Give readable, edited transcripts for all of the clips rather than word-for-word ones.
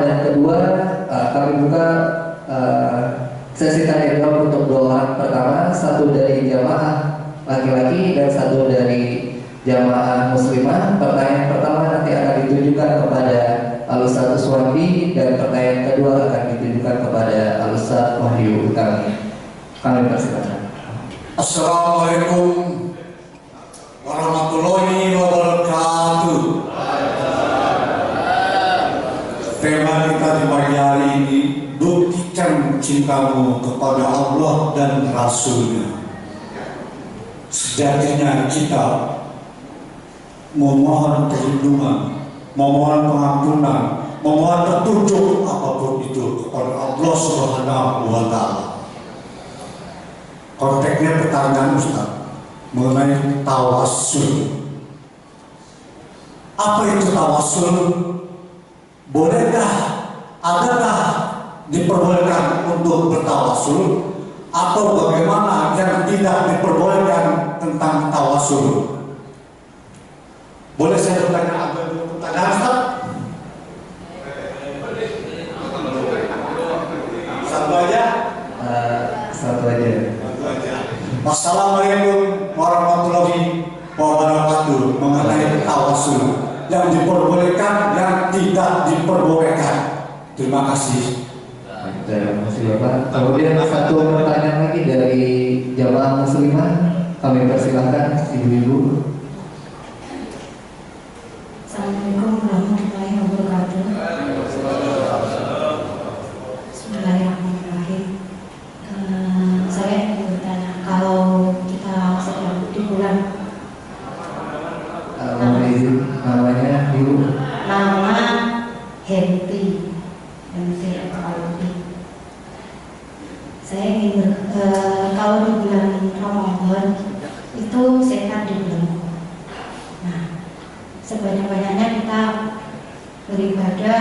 pertanyaan kedua, kami buka sesi tanya jawab untuk dua orang. Pertama, satu dari jamaah laki-laki dan satu dari jamaah muslimah. Pertanyaan pertama nanti akan ditujukan kepada Al-Ustaz Suwandi dan pertanyaan kedua akan ditujukan kepada Al-Ustaz Wahyu Utami. Kami persilakan. Assalamualaikum warahmatullahi wabarakatuh. Tema kita di pagi hari ini, buktikan cintamu kepada Allah dan Rasul-Nya. Sejatinya kita memohon perlindungan, memohon pengampunan, memohon petunjuk apapun itu kepada Allah Subhanahu wa Ta'ala. Konteksnya pertanyaan Ustaz mengenai tawassul. Apa itu tawassul? Bolehkah, adakah diperbolehkan untuk bertawassul, atau bagaimana yang tidak diperbolehkan tentang tawassul? Boleh saya bertanya pertanyaan Ustaz? Satu aja? Satu aja. Wassalamualaikum warahmatullahi wabarakatuh. Mengenai tawassul yang diperbolehkan, yang tidak diperbolehkan. Terima kasih. Terima kasih Bapak. Kemudian satu pertanyaan lagi dari jamaah muslimah. Kami persilahkan ibu-ibu. Assalamualaikum warahmatullahi wabarakatuh. Bismillahirrahmanirrahim. Saya ingin bertanya, kalau kita sedang di bulan Namanya ibu. nama Henti Alwi. Saya ingin kalau di bulan Ramadan itu setan di bulan. Nah, sebanyak-banyaknya kita beribadah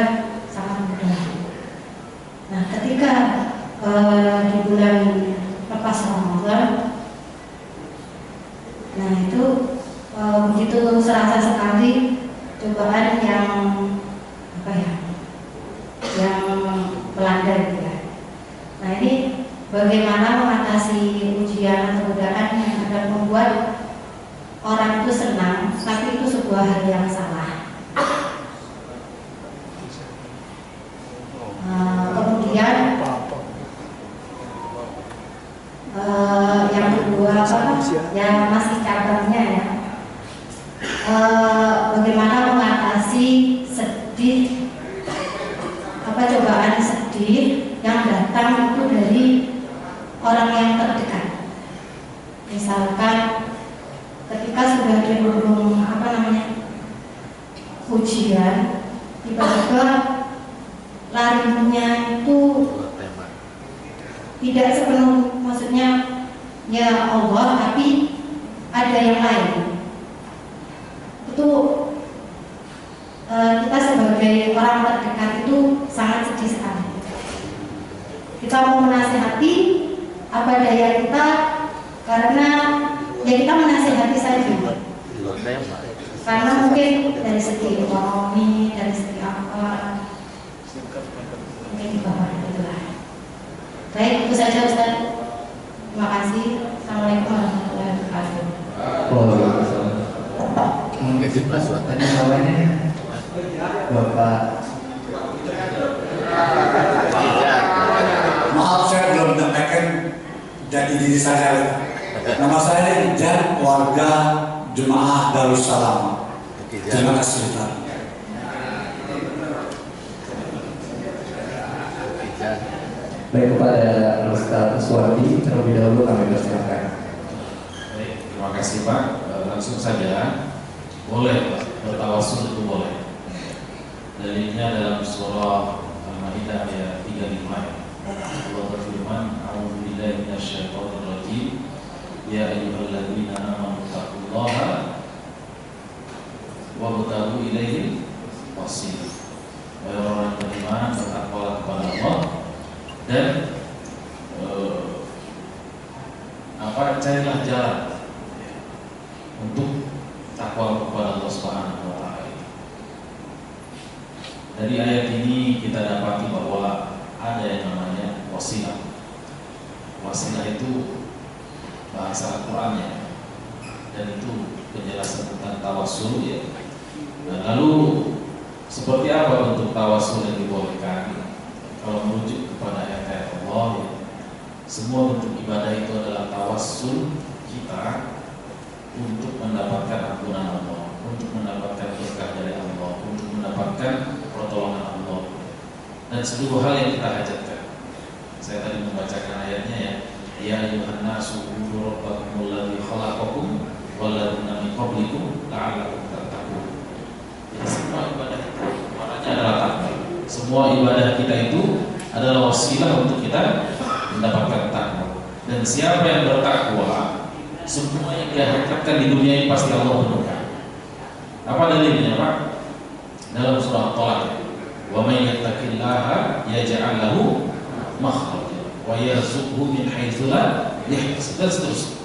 sangat mudah. Nah, ketika di bulan lepas Ramadan, nah itu begitu serasa sekali cobaan yang yang melanda gitu ya. Nah, ini bagaimana mengatasi ujian atau godaan yang akan membuat orang itu senang, tapi itu sebuah hal yang salah. Kemudian yang kedua yang masih cabangnya ya, bagaimana mengatasi sedih, cobaan sedih yang datang itu dari orang yang terdekat. Misalkan ketika sudah di ujung ujian, tiba-tiba larinya itu tidak sepenuh, maksudnya ya Allah, tapi ada yang lain. Itu kita sebagai orang terdekat itu sangat sedih sekali. Kita mau menasihati, apa daya kita, karena ya kita menasihati saja. Karena mungkin dari segi ekonomi, dari segi apa, mungkin di bawah itulah. Baik, itu saja Ustaz. Terima kasih. Assalamualaikum warahmatullahi wabarakatuh. Mungkin tanya namanya Bapak. Maaf, saya belum menyampaikan jadi diri saya. Nama saya Jan, warga Jemaah Darussalam. Terima kasih Ustaz. Baik, kepada Ustaz Suwandi terlebih dahulu kami persilakan. Baik, terima kasih Pak. Langsung saja, boleh bertawassul itu boleh. Dalilnya dalam surah Al-Maidah ayat 35. Allah berfirman, "A'udzubillahi minasyaitonir rajim. Ya ayyuhalladzina amanu taqullaha wabtaghu ilaihi wasilah." Wahai orang beriman, bertakwalah kepada Allah dan carilah jalan untuk takwa kepada Allah Subhanahu wa Ta'ala. Dari ayat ini kita dapat wasilah itu bahasa Al-Qur'annya, dan itu penjelasan tentang tawassul ya. Nah, lalu seperti apa bentuk tawassul yang dibolehkan? Kalau merujuk kepada ayat-ayat Allah ya, semua bentuk ibadah itu adalah tawassul kita untuk mendapatkan ampunan Allah, untuk mendapatkan berkah dari Allah, untuk mendapatkan pertolongan Allah, dan seluruh hal yang kita hajatkan. Saya tadi membacakan ayatnya ya, ya ayyuhan nasu ubudu rabbakumul ladzi khalaqakum wal ladzina min qablikum la'allakum tattaqun. Jadi semua ibadah itu maknanya adalah takwa. Semua ibadah kita itu adalah wasilah untuk kita mendapatkan takwa. Dan siapa yang bertakwa, semua yang dia harapkan di dunia ini pasti Allah penuhkan. Apa dalilnya Pak? Dalam surah At-Talaq, wa may yattaqillaha yaj'al lahu makhraja wa yarzuqhu min haitsu la yahtasib, dan seterusnya.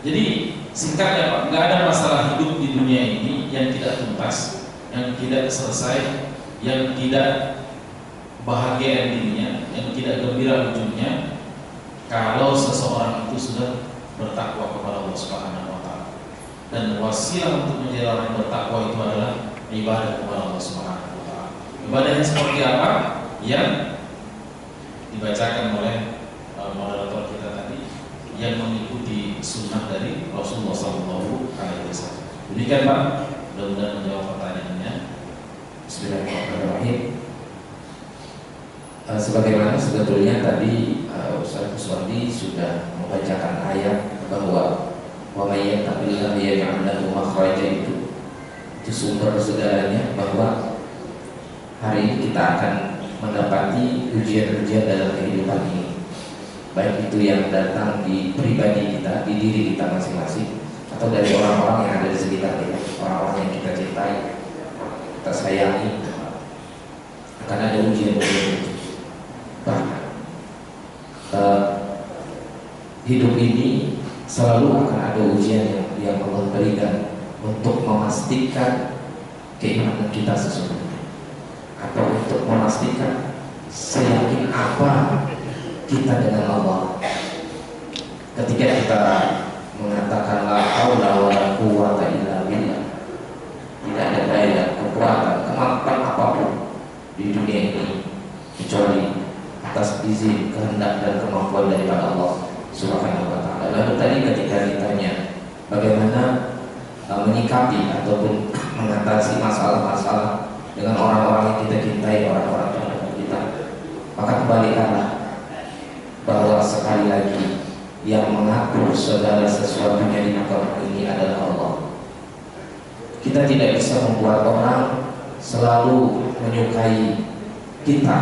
Jadi singkatnya Pak, nggak ada masalah hidup di dunia ini yang tidak tuntas, yang tidak selesai, yang tidak bahagia endingnya, yang tidak gembira ujungnya, kalau seseorang itu sudah bertakwa kepada Allah Subhanahu wa taala. Dan wasilah untuk menjadi orang yang bertakwa itu adalah ibadah kepada Allah Subhanahu wa taala. Ibadahnya seperti apa? Yang dibacakan oleh moderator kita tadi, yang mengikuti sunnah dari Rasulullah SAW. Demikian Pak, mudah-mudahan menjawab pertanyaannya. Bismillahirrahmanirrahim. Sebagaimana sebetulnya tadi Ustaz Kuswandi sudah membacakan ayat bahwa wa may yattaqillaha yaj'al lahu makhraja, itu sumber segalanya, bahwa hari ini kita akan mendapati ujian-ujian dalam kehidupan ini, baik itu yang datang di pribadi kita, di diri kita masing-masing, atau dari orang-orang yang ada di sekitar kita, orang-orang yang kita cintai, kita sayangi, akan ada ujian-ujian. Bahkan hidup ini selalu akan ada ujian yang Allah berikan untuk memastikan keimanan kita sesungguhnya, atau untuk memastikan seyakin apa kita dengan Allah. Ketika kita mengatakan la haula wala quwwata illa billah, tidak ada daya, kekuatan, kemampuan apapun di dunia ini kecuali atas izin, kehendak dan kemampuan daripada Allah Subhanahu wa taala. Lalu tadi ketika ditanya bagaimana menyikapi ataupun mengatasi masalah-masalah dengan orang-orang yang kita cintai, orang-orang terdekat kita, maka kembalikanlah bahwa sekali lagi yang mengatur segala sesuatunya di muka ini adalah Allah. Kita tidak bisa membuat orang selalu menyukai kita.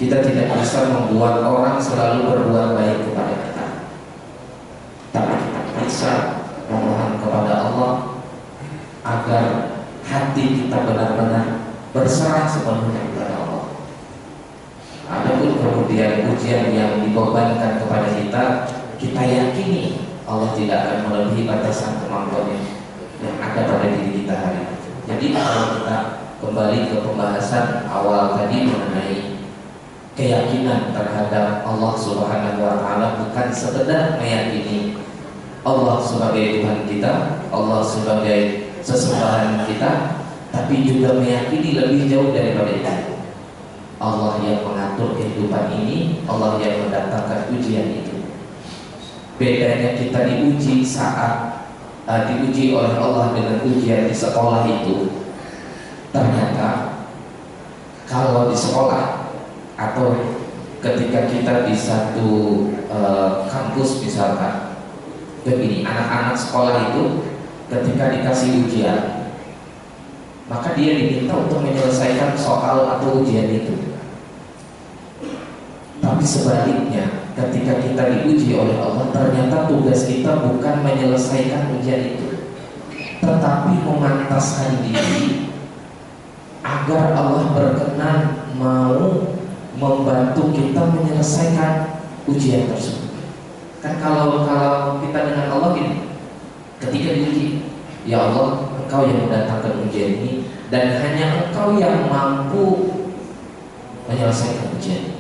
Kita tidak bisa membuat orang selalu berbuat baik kepada kita, tapi kita bisa memohon kepada Allah agar hati kita benar-benar berserah sepenuhnya kepada Allah. Adapun kemudian ujian yang dibebankan kepada kita, kita yakini Allah tidak akan melebihi batasan kemampuan yang ada pada diri kita hari ini. Jadi kalau kita kembali ke pembahasan awal tadi mengenai keyakinan terhadap Allah Subhanahu wa taala, bukan sekedar meyakini Allah sebagai Tuhan kita, Allah sebagai sesembahan kita, tapi juga meyakini lebih jauh daripada itu. Allah yang mengatur kehidupan ini, Allah yang mendatangkan ujian itu. Bedanya kita diuji saat diuji oleh Allah dengan ujian di sekolah itu, ternyata kalau di sekolah atau ketika kita di satu kampus misalkan, begini, anak-anak sekolah itu ketika dikasih ujian, maka dia diminta untuk menyelesaikan soal atau ujian itu. Tapi sebaliknya, ketika kita diuji oleh Allah, ternyata tugas kita bukan menyelesaikan ujian itu, tetapi memantaskan diri agar Allah berkenan mau membantu kita menyelesaikan ujian tersebut. Kan kalau kita dengan Allah gini, ketika diuji, ya Allah, Engkau yang mendatangkan ujian ini, dan hanya Engkau yang mampu menyelesaikan ujian ini.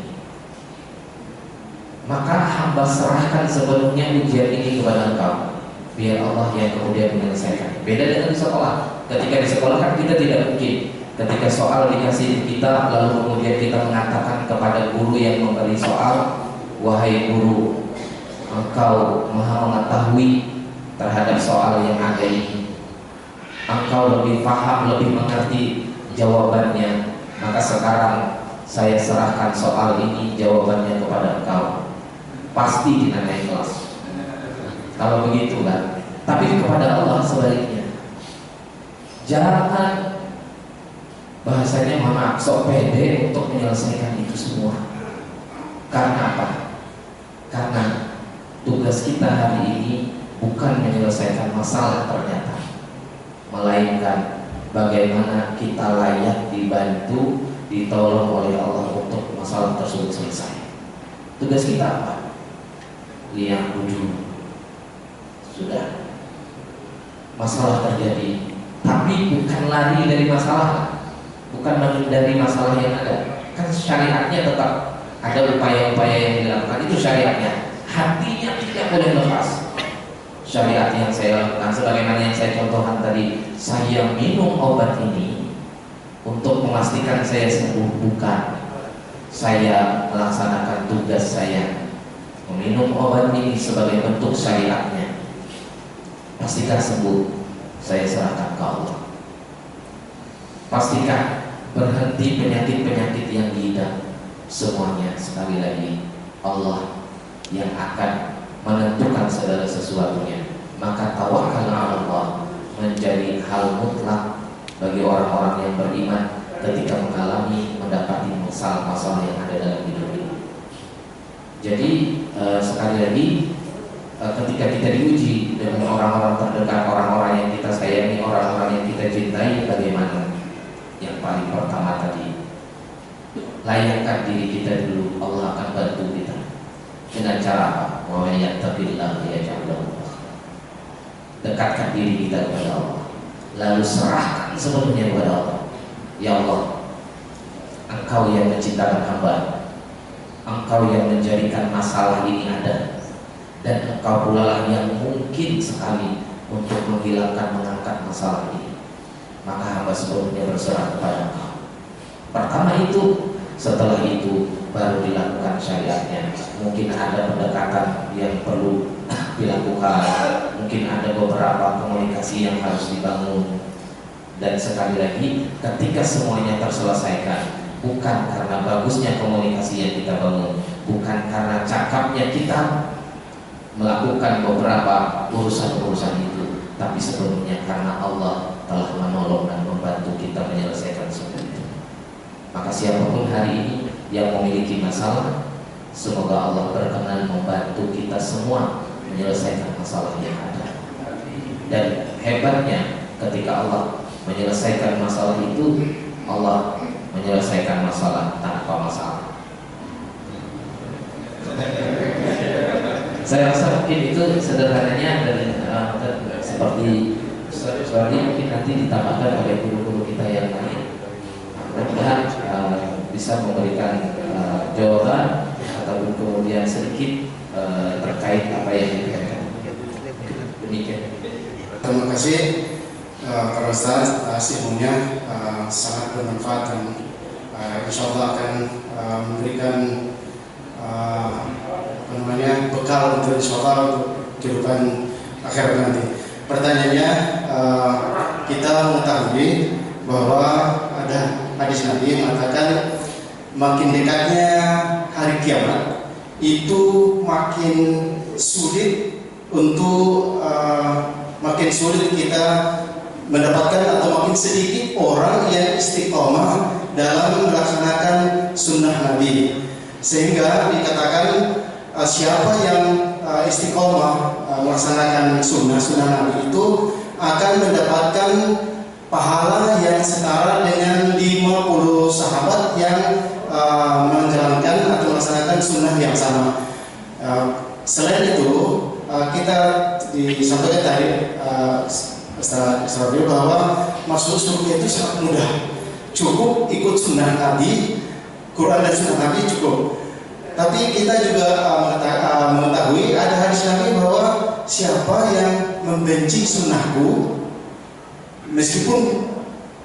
maka hamba serahkan sepenuhnya ujian ini kepada Engkau, biar Allah yang kemudian menyelesaikan. Beda dengan di sekolah. Ketika di sekolah kan kita tidak mungkin ketika soal dikasih kita lalu kemudian kita mengatakan kepada guru yang memberi soal, wahai guru, Engkau maha mengetahui terhadap soal yang ada ini, Engkau lebih paham, lebih mengerti jawabannya, maka sekarang saya serahkan soal ini jawabannya kepada Engkau. Pasti kita naik kelas kalau begitu kan. Tapi kepada Allah sebaliknya, jangan bahasanya maaf sok pede untuk menyelesaikan itu semua. Karena apa? Karena tugas kita hari ini bukan menyelesaikan masalah ternyata, melainkan bagaimana kita layak dibantu, ditolong oleh Allah untuk masalah tersebut selesai. Tugas kita apa? Lihat dulu. Sudah, masalah terjadi, tapi bukan lari dari masalah, bukan menghindari masalah yang ada. Kan syariatnya tetap ada upaya-upaya yang dilakukan, itu syariatnya. Hatinya tidak boleh lepas. Syariat yang saya lakukan, sebagaimana yang saya contohkan tadi, saya minum obat ini untuk memastikan saya sembuh, bukan. Saya melaksanakan tugas saya, meminum obat ini sebagai bentuk syariatnya. Pastikan sembuh, saya serahkan ke Allah. Pastikan berhenti penyakit-penyakit yang diidap, semuanya sekali lagi Allah yang akan menentukan segala sesuatunya. Maka tawakal ala Allah menjadi hal mutlak bagi orang-orang yang beriman ketika mendapati masalah-masalah yang ada dalam hidup ini. Jadi sekali lagi, ketika kita diuji dengan orang-orang terdekat, orang-orang yang kita sayangi, orang-orang yang kita cintai, bagaimana? Yang paling pertama tadi, layakkan diri kita dulu, Allah akan bantu kita. Dengan cara apa? Wa may yattaqillaha yaj'al lahu makhraja. Dekatkan diri kita kepada Allah, lalu serahkan sepenuhnya kepada Allah. Ya Allah, Engkau yang menciptakan hamba, Engkau yang menjadikan masalah ini ada, dan Engkau pula lah yang mungkin sekali untuk menghilangkan, mengangkat masalah ini. Maka hamba sepenuhnya berserah kepada Engkau. Pertama itu, setelah itu baru dilakukan syariatnya. Mungkin ada pendekatan yang perlu dilakukan, mungkin ada beberapa komunikasi yang harus dibangun. Dan sekali lagi, ketika semuanya terselesaikan, bukan karena bagusnya komunikasi yang kita bangun, bukan karena cakapnya kita melakukan beberapa urusan-urusan itu, tapi sebenarnya karena Allah telah menolong dan membantu kita menyelesaikan semua itu. Maka siapapun hari ini yang memiliki masalah, semoga Allah berkenan membantu kita semua menyelesaikan masalah yang ada. Dan hebatnya ketika Allah menyelesaikan masalah itu, Allah menyelesaikan masalah tanpa masalah. Saya rasa mungkin itu sederhananya, dan seperti mungkin nanti ditambahkan oleh guru-guru kita yang lain. Mudah-mudahan bisa memberikan jawaban atau kemudian sedikit terkait apa yang dikatakan. Demikian. Terima kasih Pak Ustaz, ilmunya sangat bermanfaat dan insya Allah akan memberikan bekal untuk insya Allah untuk kehidupan akhirat nanti. Pertanyaannya, kita mengetahui bahwa ada hadis Nabi mengatakan makin dekatnya hari kiamat itu makin sulit untuk makin sulit kita mendapatkan, atau makin sedikit orang yang istiqomah dalam melaksanakan sunnah Nabi, sehingga dikatakan siapa yang istiqomah melaksanakan sunnah Nabi itu akan mendapatkan pahala yang setara dengan 50 sahabat yang menjalankan atau melaksanakan sunnah yang sama. Selain itu, kita disampaikan tadi Ustaz bahwa masuk surga itu sangat mudah. Cukup ikut sunnah Nabi, Quran dan sunnah Nabi cukup. Tapi kita juga mengetahui siapa yang membenci sunnahku, meskipun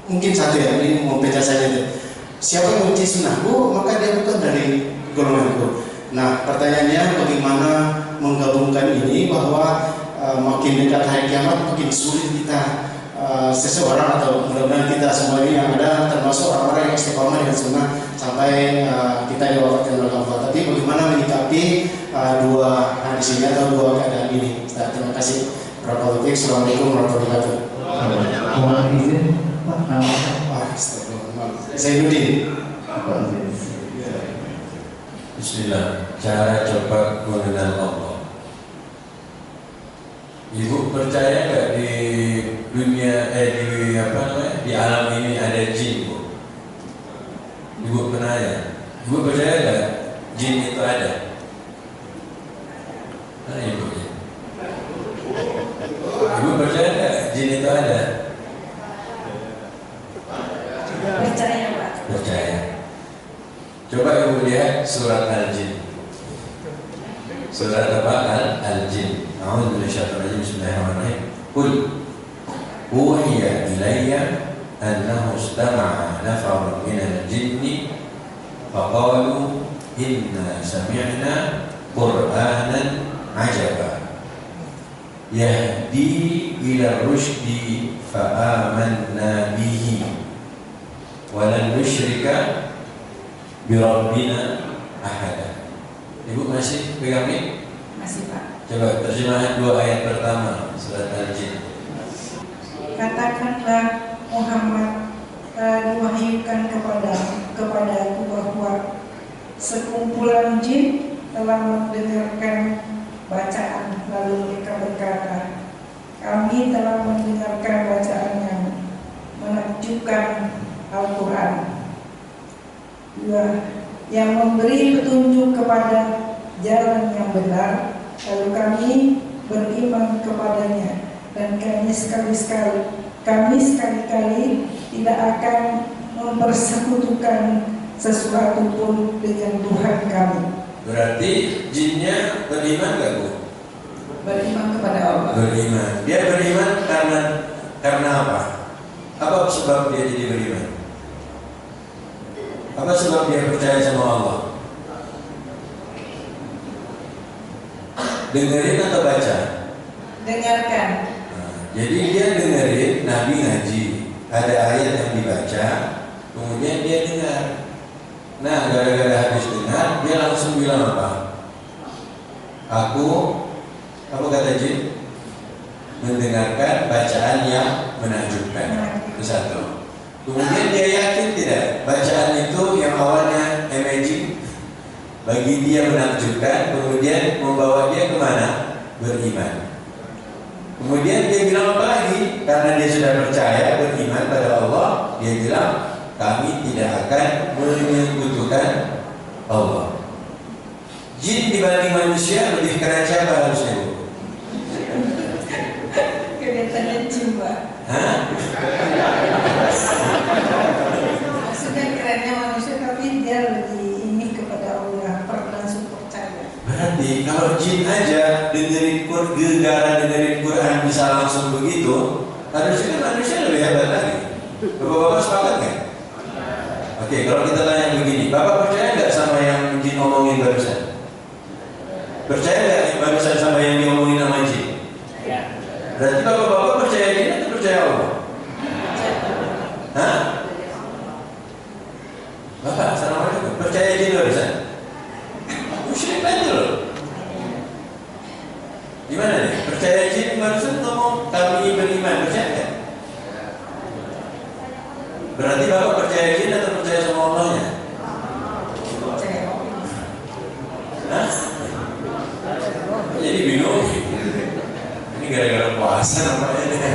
mungkin satu ya, ini mau baca saja itu. Siapa yang membenci sunnahku, maka dia bukan dari golonganku. Nah, pertanyaannya bagaimana menggabungkan ini, bahwa makin dekat hari kiamat makin sulit kita seseorang, atau mudah-mudahan kita semua ini yang ada termasuk orang-orang yang istiqomah dengan sunnah sampai kita diwafatkan oleh Allah. Tapi bagaimana menyikapi dua hadis ini atau dua keadaan ini? Terima kasih. Assalamualaikum warahmatullahi wabarakatuh. Mohon izin Pak, namanya Zainuddin. Bismillah. Cara cepat mengenal Allah. Ibu percaya nggak di dunia di alam ini ada jin, Bu? Ibu pernah ya? Ibu percaya nggak jin itu ada? Nah, ibu percaya nggak jin itu ada? Percaya, Pak. Percaya. Coba ibu lihat surat Al-Jin. Surat apa? Al-Jin. A'udzu billahi bismillahirrahmanirrahim. Qul uhiya ilayya annahu istama'a nafarun minal jinni faqalu inna sami'na qur'anan ajaba yahdi ila rusydi fa'amanna bihi walan nusyrika birabbina ahada. Ibu masih pegang ini? Masih, Pak. Coba terjemahan dua ayat pertama surat Al-Jin. Katakanlah Muhammad, diwahyukan kepadaku bahwa sekumpulan jin telah mendengarkan bacaan, lalu mereka berkata, kami telah mendengarkan bacaan yang menakjubkan Al-Quran, yang memberi petunjuk kepada jalan yang benar, lalu kami beriman kepadanya, dan kami sekali-kali tidak akan mempersekutukan sesuatu pun dengan Tuhan kami. Berarti jinnya beriman gak, Bu? Beriman kepada Allah. Beriman. Dia beriman karena apa? Apa sebab dia jadi beriman? Apa sebab dia percaya sama Allah? Dengerin atau baca? Dengarkan. Jadi dia dengerin Nabi ngaji, ada ayat yang dibaca, kemudian dia dengar. Nah, gara-gara habis dengar, dia langsung bilang apa? Aku, apa kata jin? Mendengarkan bacaan yang menakjubkan. Itu satu. Kemudian dia yakin tidak? Bacaan itu yang awalnya amazing, bagi dia menakjubkan, kemudian membawa dia kemana? Beriman. Kemudian dia bilang apa lagi? Karena dia sudah percaya, beriman pada Allah, dia bilang, kami tidak akan menyekutukan Allah. Jin dibanding manusia lebih keren siapa harusnya, Bu? Kelihatannya jin, Pak. Hah? Maksudnya kerennya manusia, tapi dia lebih ini kepada Allah, langsung percaya. Berarti kalau jin aja dengerin Quran bisa langsung begitu, harusnya manusia lebih hebat lagi. Bapak-bapak sepakat nggak? Oke, kalau kita tanya begini, Bapak percaya nggak sama yang jin omongin barusan? Percaya nggak barusan sama yang diomongin sama jin? Berarti Bapak-bapak percaya jin atau percaya Allah? Hah? Bapak, assalamualaikum. Percaya jin barusan? Musyrik aja loh. Gimana nih? Percaya jin barusan ngomong kami beriman, percaya nggak? Berarti Bapak percaya jin atau percaya sama Allahnya? Hah? Jadi bingung. Ini gara-gara puasa namanya.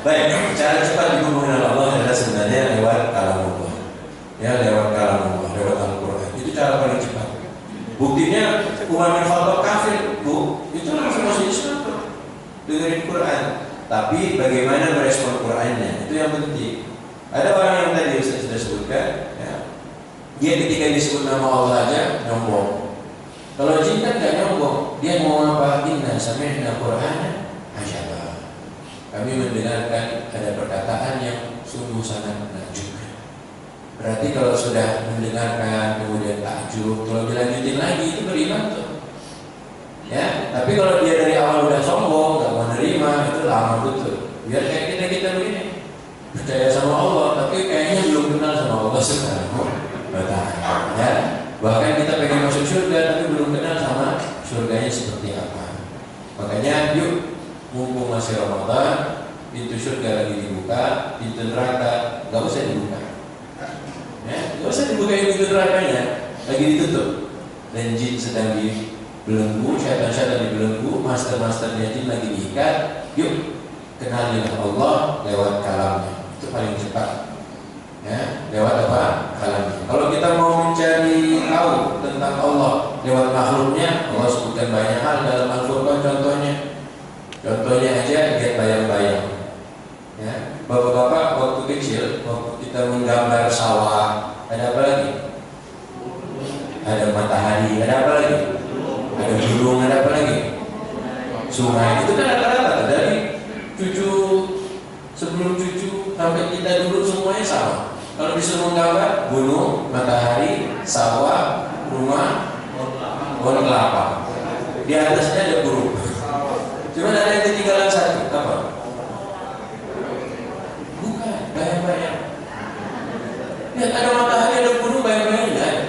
Baik, cara cepat ibu mengenal Allah adalah sebenarnya lewat kalamullah. Ya, lewat kalamullah, lewat Al-Quran. Itu cara paling cepat. Buktinya Umar bin Khattab kafir, Bu, itu langsung masuk Islam tuh. Dengerin Quran. Tapi bagaimana merespon Qurannya, itu yang penting. Ada orang yang tadi saya sudah sebutkan, ya. Dia ketika disebut nama Allah aja nyombong. Kalau jin kan nggak nyombong, dia mau apa? Inna sami'na Qur'anan ajaba. Kami mendengarkan ada perkataan yang sungguh sangat menakjubkan. Berarti kalau sudah mendengarkan kemudian takjub, kalau dilanjutin lagi itu beriman tuh. Ya, tapi kalau dia dari awal udah sombong, nggak mau nerima, itu lama betul. Biar kayak kita begini, percaya sama Allah, tapi kayaknya belum kenal sama Allah sekarang. Ya, bahkan kita pengen masuk surga, tapi belum kenal sama surganya seperti apa. Makanya yuk, mumpung masih Ramadan, pintu surga lagi dibuka, pintu neraka nggak usah dibuka. Ya, nggak usah dibuka pintu nerakanya, lagi ditutup. Dan jin sedang dibelenggu, syaitan dibelenggu, master-masternya jin lagi diikat. Yuk, kenalilah Allah lewat kalamnya, itu paling cepat. Ya, lewat apa? Kalamnya. Kalau kita mau mencari tahu tentang Allah lewat makhluknya, Allah sebutkan banyak hal dalam Al-Qur'an. Contohnya aja lihat bayang-bayang. Ya, bapak-bapak waktu kecil, waktu kita menggambar sawah, ada apa lagi? Ada matahari, ada apa lagi? Ada gunung, ada apa lagi? Sungai. Itu kan rata-rata dari cucu sebelum cucu sampai kita dulu semuanya sama. Kalau disuruh menggambar gunung, matahari, sawah, rumah, pohon kelapa. Di atasnya ada burung. Cuma ada yang ketinggalan satu, apa? Bukan, bayang-bayang. Lihat ada matahari, ada gunung, bayang-bayang nggak ada.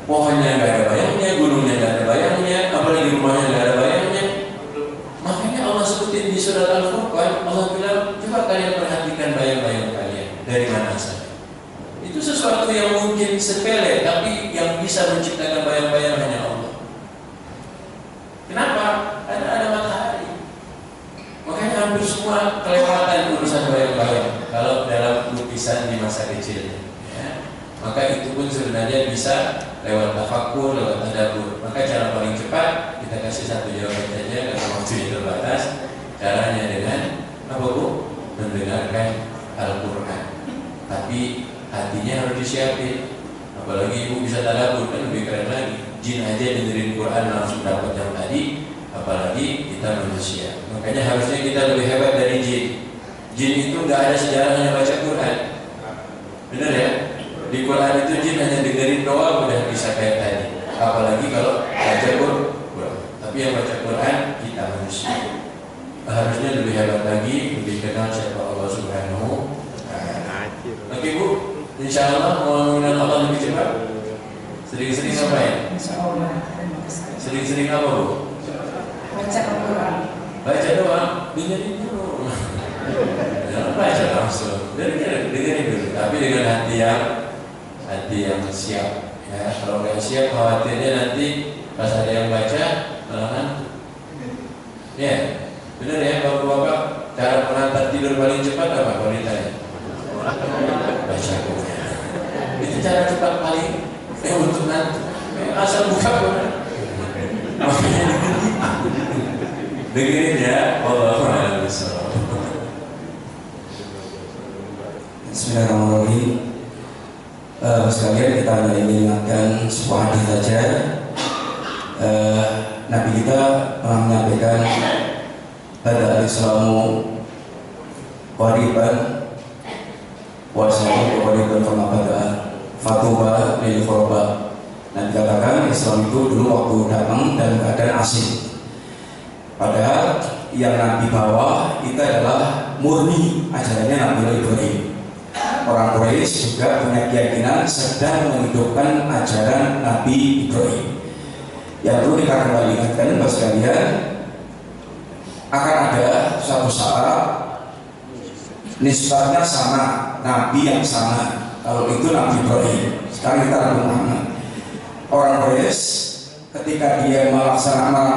Pohonnya nggak ada bayangnya, gunungnya nggak ada bayangnya, apalagi rumahnya nggak ada bayangnya. Makanya Allah sebutin di surat Al-Furqan, Allah bilang, coba kalian perhatikan bayang-bayang kalian dari mana saja. Itu sesuatu yang mungkin sepele, tapi yang bisa menciptakan bayang-bayang hanya Allah. Kenapa? Karena ada matahari. Makanya hampir semua kelewatan urusan bayang-bayang kalau dalam lukisan di masa kecilnya. Ya. Maka itu pun sebenarnya bisa lewat tafakkur, lewat tadabbur. Maka cara paling cepat kita kasih satu jawaban saja karena waktunya terbatas. Caranya dengan apa Bu? Mendengarkan Al-Quran. Tapi hatinya harus disiapin. Apalagi ibu bisa tadabbur, kan lebih keren lagi. Jin aja dengerin Quran langsung dapat yang tadi, apalagi kita manusia. Makanya harusnya kita lebih hebat dari jin. Jin itu nggak ada sejarahnya baca Quran. Benar ya? Di Quran itu jin hanya dengerin doa udah bisa kayak tadi. Apalagi kalau baca Quran. Tapi yang baca Quran kita manusia. Harusnya lebih hebat lagi, lebih kenal siapa Allah Subhanahu wa Ta'ala. Oke Bu, insya Allah mau mengenal Allah lebih cepat. Sering-sering ngapain? Sering-sering apa Bu? Baca Al-Quran. Baca doang, dengerin dulu. Jangan baca langsung, dengerin dulu. Tapi dengan hati yang siap. Ya, kalau nggak siap, khawatirnya nanti pas ada yang baca malah ngantuk. Ya, benar ya bapak-bapak. Cara mengantar tidur paling cepat apa kalau ditanya? Baca Quran. Itu cara cepat paling untuk ngantuk. Asal buka Quran. Makanya dengerin ya. Wallahu a'lam. Bismillahirrahmanirrahim. Sekalian kita hanya ingin mengingatkan sebuah hadis saja. Nabi kita pernah menyampaikan pada al-Islamu qariban wa salamu qariban kama bada fatuba lil qurba. Nabi katakan Islam itu dulu waktu datang dan keadaan asing. Padahal yang Nabi bawa itu adalah murni ajarannya Nabi Ibrahim. Orang Quraisy juga punya keyakinan sedang menghidupkan ajaran Nabi Ibrahim. Yang perlu kita kembali ingatkan bahwa sekalian akan ada suatu saat nisbatnya sama, Nabi yang sama. Kalau itu Nabi Ibrahim. Sekarang kita Nabi Muhammad. Orang Quraisy ketika dia melaksanakan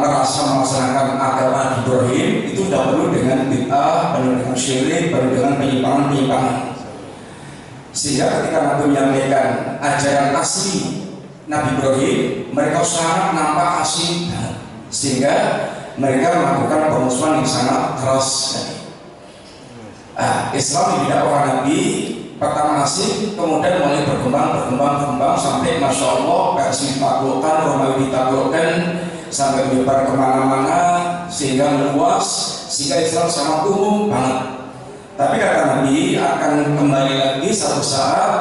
agama Nabi Ibrahim itu tidak perlu dengan bid'ah, penuh dengan syirik, penuh dengan penyimpangan-penyimpangan. Sehingga ketika Nabi menyampaikan ajaran asli Nabi Ibrahim, mereka sangat nampak asing, sehingga mereka melakukan pemusuhan yang sangat keras. Islam di dakwah Nabi pertama asing, kemudian mulai berkembang sampai Masya Allah Persia ditaklukkan, Romawi ditaklukkan, sampai menyebar kemana-mana sehingga meluas, sehingga Islam sangat umum banget. Tapi kata Nabi akan kembali lagi satu saat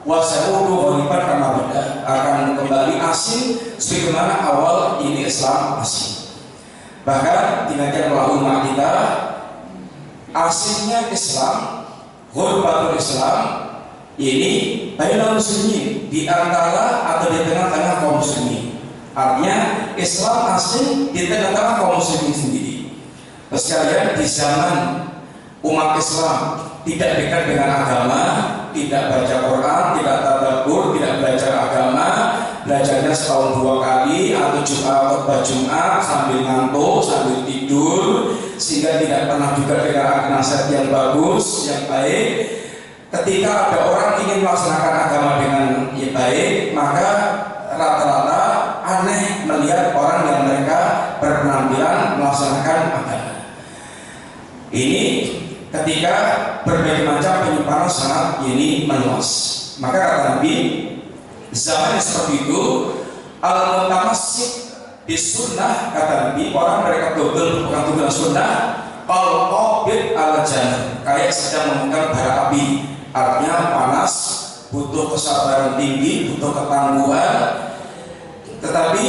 wasaudu ghaliban kama bada, akan kembali asing sebagaimana awal ini Islam asing. Bahkan demikian ulama kita, asingnya Islam, ghurbatul Islam ini bainal muslimin, di antara atau di tengah-tengah kaum muslimin. Artinya Islam asing di tengah-tengah kaum muslimin sendiri. Sekalian di zaman umat Islam tidak dekat dengan agama, tidak baca Quran, tidak tadabbur, tidak belajar agama, belajarnya setahun 2 kali atau khutbah Jumat sambil ngantuk, sambil tidur, sehingga tidak pernah juga dengan nasihat yang bagus, yang baik. Ketika ada orang ingin melaksanakan agama dengan yang baik, maka rata-rata aneh melihat orang yang mereka berpenampilan melaksanakan agama. Ini ketika berbagai macam penyimpangan sangat ini meluas. Maka kata Nabi, zaman seperti itu, al-mutamassik bisunnah, kata Nabi, orang mereka betul berpegang sunnah, kalau qabid al-jannah, kayak sedang memegang bara api. Artinya panas, butuh kesabaran tinggi, butuh ketangguhan. Tetapi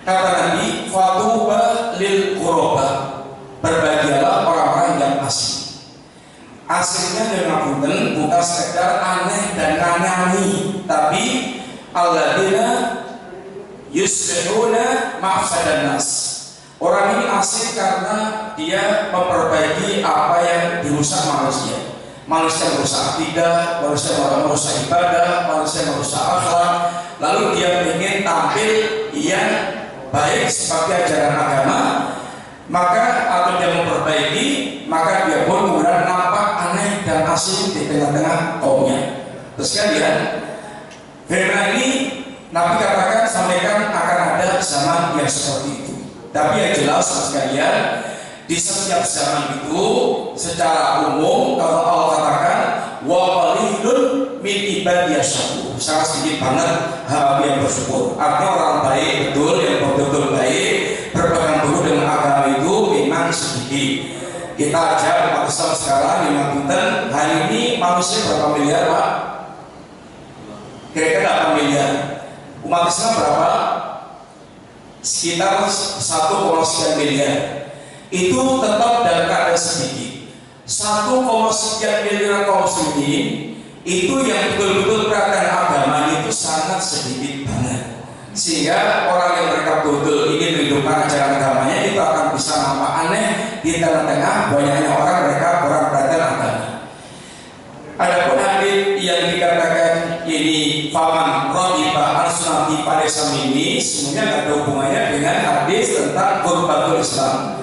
kata Nabi, fatuba lil qurba, berbahagialah orang-orang yang asing. Aslinya dengan punten bukan sekedar aneh dan nganyani, tapi alladzina yuslihuna mafsadan nas. Orang ini asing karena dia memperbaiki apa yang dirusak manusia. Manusia merusak akidah, manusia merusak ibadah, manusia merusak akhlak. Lalu dia ingin tampil yang baik sebagai ajaran agama, maka atau dia memperbaiki, maka dia pun kemudian nampak aneh dan asing di tengah-tengah kaumnya. Terus kalian, firman ini Nabi katakan sampaikan akan ada zaman yang seperti itu. Tapi yang jelas sekalian, di setiap zaman itu secara umum kalau Allah katakan wa qalilun min ibadiyas syakur, sangat sedikit banget hamba yang bersyukur. Artinya orang baik betul, yang betul-betul baik berpegang teguh dengan agama itu memang sedikit. Kita ajak umat Islam sekarang di Banten, hari ini manusia berapa miliar Pak? Kira-kira 8 miliar. Umat Islam berapa? Sekitar 1,9 miliar. Itu tetap dalam keadaan sedikit. 1,sekian miliar kaum muslimin itu yang betul-betul perhatian agama itu sangat sedikit banget. Sehingga orang yang mereka betul ingin menghidupkan ajaran agamanya itu akan bisa nampak aneh di tengah-tengah banyaknya orang mereka kurang perhatian agama. Adapun hadis yang dikatakan ini faman radiba al-sunnati pada ini semuanya tidak ada hubungannya dengan hadis tentang qurbatul Islam.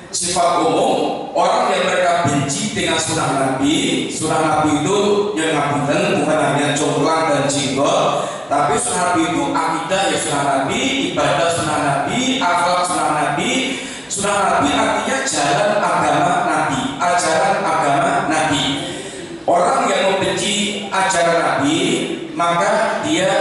Sifat umum orang yang mereka benci dengan sunnah Nabi. Sunnah Nabi itu yang ngapunten bukan hanya comblang dan jenggot, tapi sunnah Nabi itu akidah ya sunnah Nabi, ibadah sunnah Nabi, akhlak sunnah Nabi. Sunnah Nabi artinya jalan agama Nabi, ajaran agama Nabi. Orang yang membenci ajaran Nabi maka dia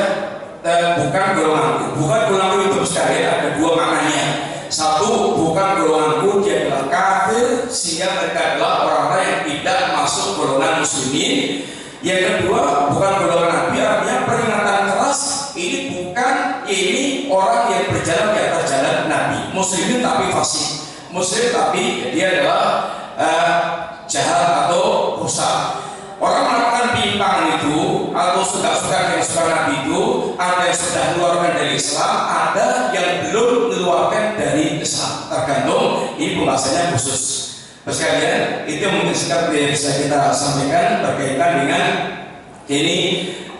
bukan golonganku. Bukan golonganku itu sekalian ada dua maknanya. Satu, bukan golonganku, dia adalah kafir, sehingga mereka adalah orang-orang yang tidak masuk golongan muslimin. Yang kedua, bukan golongan Nabi, artinya peringatan keras. Ini bukan ini orang yang berjalan di atas jalan Nabi. Muslimin tapi fasik, muslim tapi dia adalah jahat atau rusak. Orang melakukan penyimpangan itu atau suka-suka yang suka Nabi itu, ada yang sudah keluarkan dari Islam, ada yang belum keluarkan dari Islam. Tergantung ini pembahasannya khusus. Sekalian itu mungkin sikap yang bisa kita sampaikan berkaitan dengan ini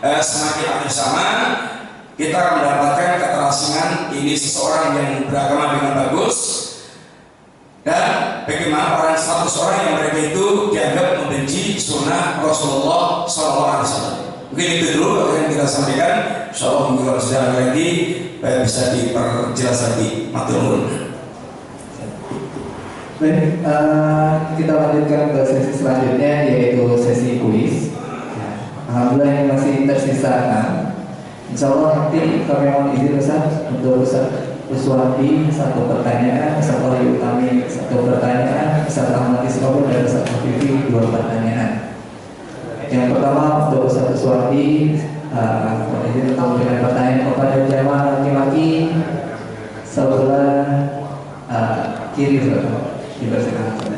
semakin akhir zaman kita akan mendapatkan keterasingan ini seseorang yang beragama dengan bagus. Dan bagaimana orang 100 orang yang mereka itu dianggap membenci sunnah Rasulullah SAW. Mungkin itu dulu yang kita sampaikan. Insyaallah mungkin kalau sudah lagi bisa diperjelas lagi. Matur nuwun. Baik, kita lanjutkan ke sesi selanjutnya yaitu sesi kuis. Alhamdulillah yang masih tersisa 6. Insyaallah nanti kami mohon izin Ustaz untuk Ustaz Uswati 1 pertanyaan, Ustaz Wahyu Utami 1 pertanyaan, Ustaz Ahmad Isrobo dan Ustaz Vivi 2 pertanyaan. Yang pertama untuk Ustaz Uswati, izin memberikan pertanyaan kepada jamaah laki-laki sebelah kiri, dipersilakan.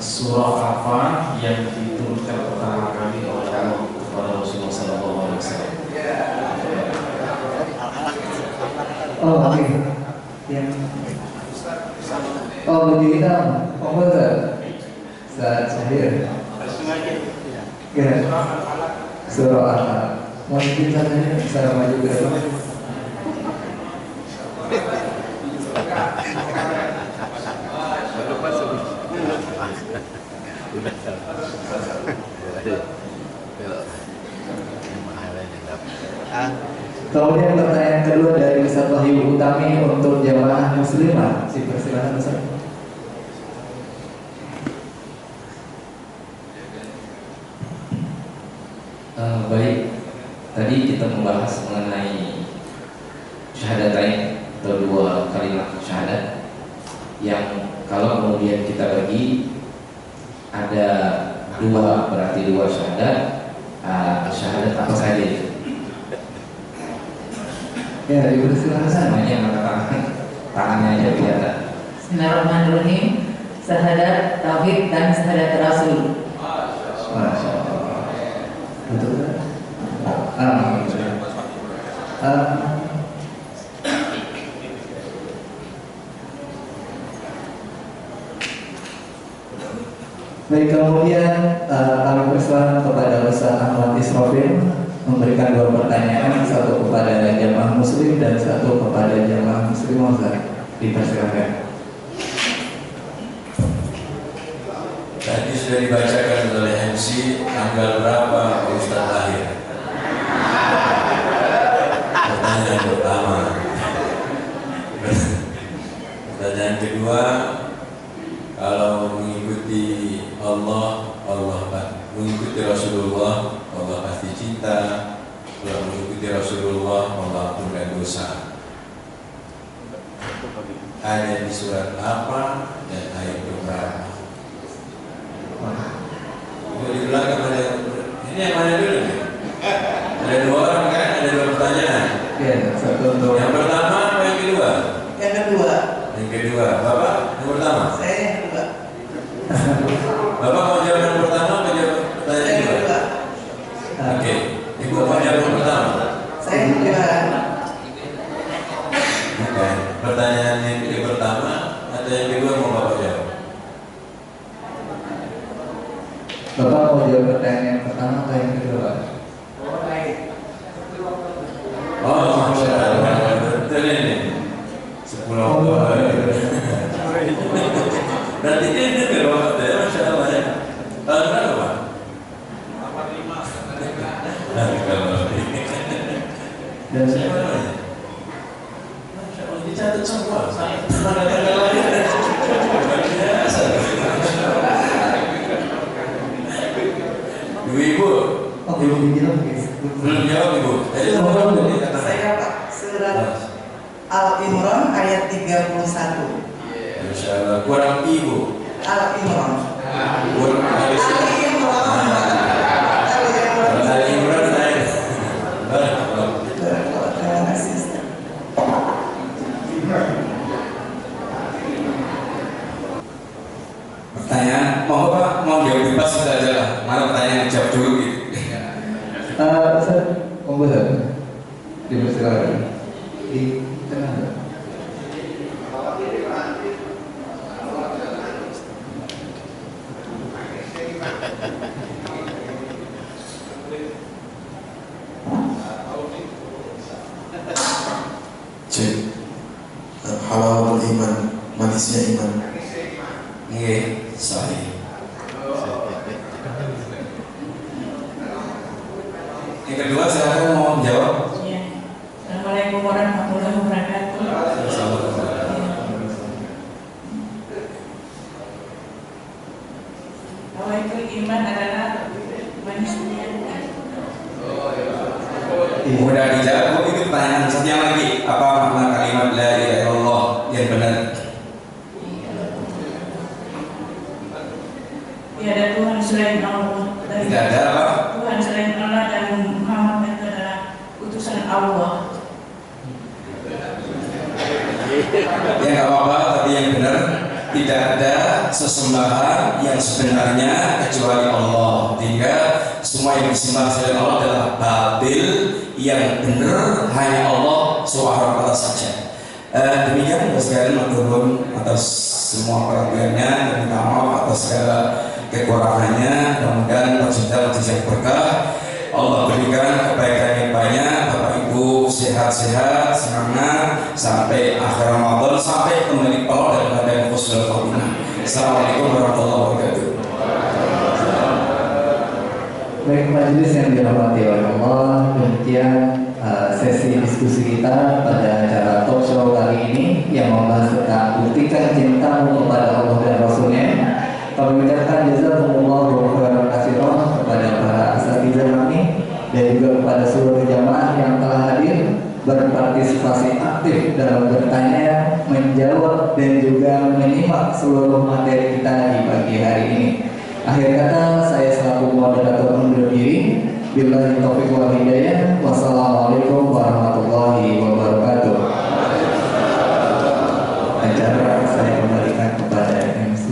Surah apa yang diturunkan pertama kali oleh Allah kepada Rasulullah SAW? Oh, oke. Oh, begini dong. Oh, Ustaz Syahir. Ya. Surah Al-Alaq. Mungkin saya maju ke depan. Kemudian pertanyaan kedua dari Ustaz Wahyu Utami untuk jamaah muslimah. Silakan Ustaz. Baik, tadi kita membahas mengenai syahadatain atau 2 kalimat syahadat yang kalau kemudian kita bagi ada 2, berarti 2 syahadat. Syahadat apa saja itu? Ya, dipersilakan. Semuanya mengatakan tangannya aja kelihatan. Bismillahirrahmanirrahim. Syahadat tauhid dan syahadat rasul. Masya Allah. Betul kan? Baik, kemudian kami persilakan kepada Ustaz Ahmad Isrofil memberikan 2 pertanyaan, 1 kepada jamaah muslim dan 1 kepada jamaah muslimah. Ustaz, dipersilakan. Tadi sudah dibacakan oleh MC tanggal berapa Ustaz lahir? Pertanyaan pertama. Pertanyaan kedua, kalau mengikuti Allah, mengikuti Rasulullah, Allah pasti cinta. Kalau mengikuti Rasulullah, Allah ampunkan dosa. Ada di surat apa dan ayat berapa? Di belakang ada, ini yang mana dulu nih? Ada 2 orang kan? Ada 2 pertanyaan. Ya, 1 untuk yang pertama apa yang kedua? Yang kedua. Yang kedua, Bapak yang pertama. Saya yang kedua. Bapak mau jawab yang pertama atau jawab pertanyaan Saya yang kedua? kedua. Oke, Ibu mau jawab yang pertama. Saya yang kedua. Oke, pertanyaan yang pertama atau yang kedua mau Bapak jawab? Bapak mau jawab pertanyaan yang pertama atau yang kedua? Oh, Masya Allah, betul ini 10 orang. Berarti ini betul Bapak ya, Masya Allah ya. Tahun berapa Pak? 85. Dan Siapa namanya? Masya Allah, dicatat semua. Tanggal lahir. Luar biasa. Ibu-ibu. oh, belum dijawab guys. Belum jawab Ibu. Jadi Saya Pak, surat Al-Imran ayat 31. Masya Allah, kurang Ibu. Al-Imran. Kurang Al-Imran naik. Terima kasih. Pertanyaan, mau Pak, mau jawab bebas kita aja lah. Mana pertanyaan jawab dulu gitu. Ustaz, monggo Ustaz. Dipersilakan. Di tengah. Cek. Halawatul iman, manisnya iman. Nggih, sahih. Yang kedua silakan mau jawab. Ya. Assalamualaikum warahmatullahi wabarakatuh. Bahwa itu iman adalah manusia. Mudah dijawab itu Ya nggak apa-apa, tapi yang benar tidak ada sesembahan yang sebenarnya kecuali Allah. Hingga semua yang disembah selain Allah adalah batil, yang benar hanya Allah Subhanahu wa Ta'ala saja. Demikian sekalian maturun atas semua perhatiannya dan minta maaf atas segala kekurangannya. Mudah-mudahan tercipta yang berkah. Allah berikan kebaikan yang banyak, Bapak Ibu sehat-sehat, semangat sampai akhir Ramadan, sampai kembali Allah dalam keadaan husnul khotimah. Assalamualaikum warahmatullahi wabarakatuh. Baik majelis yang dirahmati oleh Allah, demikian sesi diskusi kita pada acara talk show kali ini yang membahas tentang buktikan cintamu kepada Allah dan Rasulnya. Kami ucapkan jazakumullahu khairan katsiran kepada para asatidz kami dan juga kepada seluruh jamaah yang telah hadir berpartisipasi aktif dalam bertanya, menjawab dan juga menyimak seluruh materi kita di pagi hari ini. Akhir kata, saya selaku moderator undur diri. Billahi taufiq wal hidayah. Wassalamualaikum warahmatullahi wabarakatuh. Acara saya kembalikan kepada MC.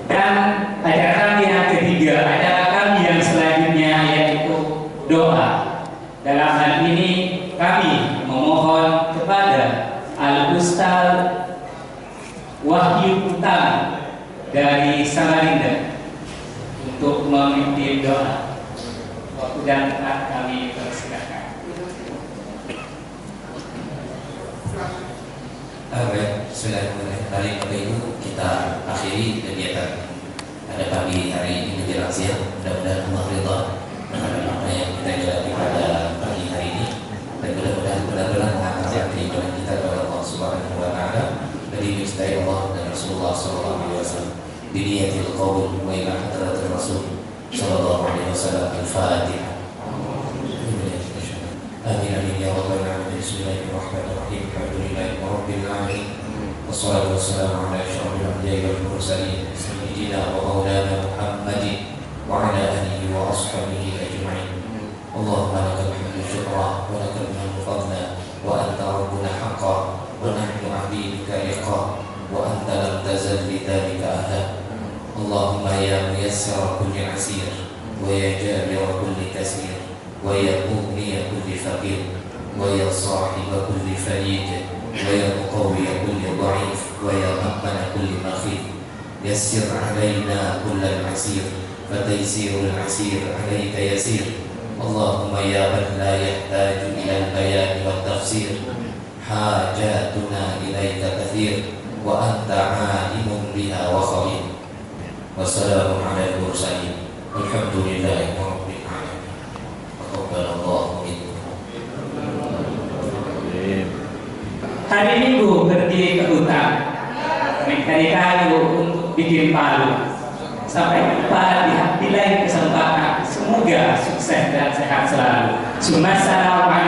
Dan acara kami yang ketiga, acara kami yang selanjutnya yaitu doa. Dalam hal ini kami memohon kepada Al-Ustaz Wahyu Utama dari Samarinda untuk memimpin doa. Waktu dan tempat kami persilakan. Baik, bismillahirrahmanirrahim. Mari Bapak Ibu kita akhiri kegiatan pada pagi hari ini menjelang siang. Mudah-mudahan Allah ridha terhadap apa yang kita jalani pada pagi hari ini, dan mudah-mudahan benar-benar mengangkat keimanan kita kepada Allah Subhanahu wa Ta'ala. Dari mencintai Allah dan Rasulullah Sallallahu Alaihi Wasallam. Biniyatil qaul wa ila hadratir Rasul Sallallahu Alaihi Wasallam. Al-Fatihah. Amin amin ya rabbal alamin. Bismillahirrahmanirrahim. Alhamdulillahi rabbil alamin. Wassalatu wassalamu ala asyrafil anbiya'i wal mursalin sayyidina wa maulana Muhammadin wa ala alihi wa ashabihi ajma'in. Allahumma lakal hamdu syukra wa lakal hamdu fadla wa anta rabbuna haqqan wa nahnu 'abduka iqam wa anta lam tazal bidzalika ahla. Allahumma ya muyassira kulli 'asir wa ya jabira kulli kasir wa ya mughniya kulli faqir wa ya sahiba kulli farij wa ya muqawwiya kulli dha'if wa ya mu'mina kulli makhif. Yassir 'alaina kullal 'asir fataysirul 'asir 'alaika yasir. Allahumma ya man la yahtaju ila al-bayan wa tafsir, hajatuna ilaika kathir wa anta 'alimun biha wa khabir. Wassalamu ala al-mursalin walhamdulillahi rabbil alamin. Taqabbalallahu minkum. Hari Minggu pergi ke hutan, mencari kayu untuk bikin palu. Sampai jumpa di lain kesempatan. Semoga sukses dan sehat selalu. Assalamualaikum.